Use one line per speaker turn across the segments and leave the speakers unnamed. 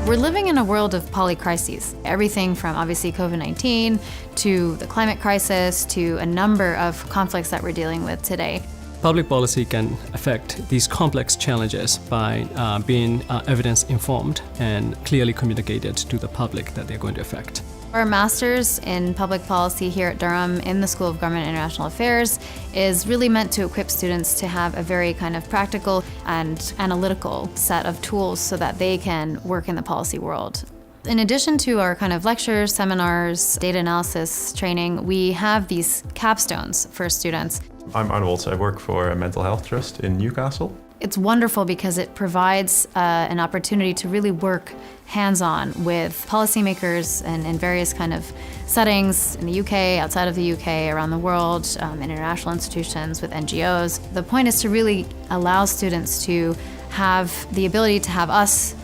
We're living in a world of polycrises. Everything from obviously COVID-19 to the climate crisis to a number of conflicts that we're dealing with today.
Public policy can affect these complex challenges by being evidence-informed and clearly communicated to the public that they're going to affect.
Our master's in public policy here at Durham in the School of Government and International Affairs is really meant to equip students to have a very kind of practical and analytical set of tools so that they can work in the policy world. In addition to our kind of lectures, seminars, data analysis training, we have these capstones for students.
I'm Arnold. I work for a mental health trust in Newcastle.
It's wonderful because it provides an opportunity to really work hands-on with policymakers and in various kind of settings in the UK, outside of the UK, around the world, international institutions, with NGOs. The point is to really allow students to have the ability to have us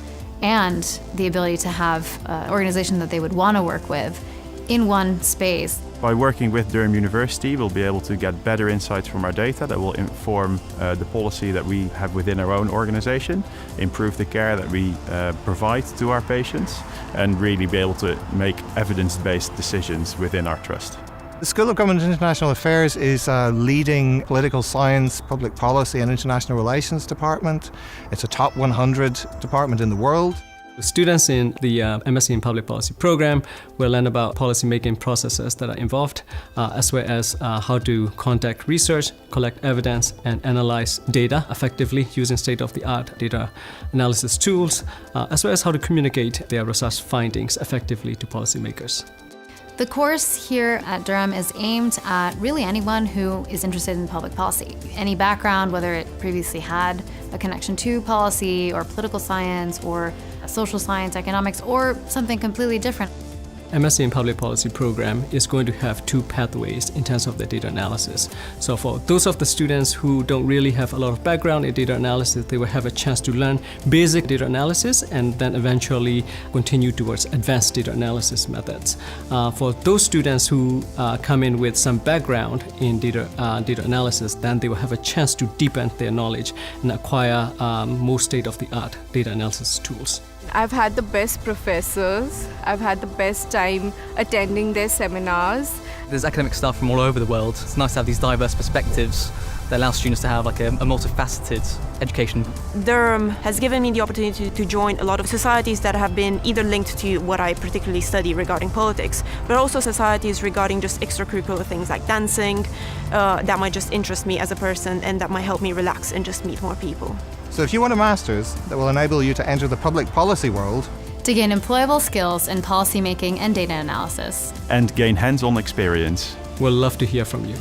and the ability to have an organization that they would want to work with in one space.
By working with Durham University, we'll be able to get better insights from our data that will inform the policy that we have within our own organization, improve the care that we provide to our patients, and really be able to make evidence-based decisions within our trust.
The School of Government and International Affairs is a leading political science, public policy and international relations department. It's a top 100 department in the world.
Students in the MSc in Public Policy program will learn about policy-making processes that are involved, as well as how to conduct research, collect evidence, and analyze data effectively using state-of-the-art data analysis tools, as well as how to communicate their research findings effectively to policymakers.
The course here at Durham is aimed at really anyone who is interested in public policy. Any background, whether it previously had a connection to policy or political science or social science, economics, or something completely different.
MSc in Public Policy program is going to have two pathways in terms of the data analysis. So for those of the students who don't really have a lot of background in data analysis, they will have a chance to learn basic data analysis and then eventually continue towards advanced data analysis methods. For those students who come in with some background in data analysis, then they will have a chance to deepen their knowledge and acquire more state-of-the-art data analysis tools.
I've had the best professors. I've had the best time attending their seminars.
There's academic staff from all over the world. It's nice to have these diverse perspectives that allow students to have like a multifaceted education.
Durham has given me the opportunity to join a lot of societies that have been either linked to what I particularly study regarding politics, but also societies regarding just extracurricular things like dancing, that might just interest me as a person and that might help me relax and just meet more people.
So if you want a master's that will enable you to enter the public policy world,
to gain employable skills in policymaking and data analysis,
And gain hands-on experience.
We'll love to hear from you.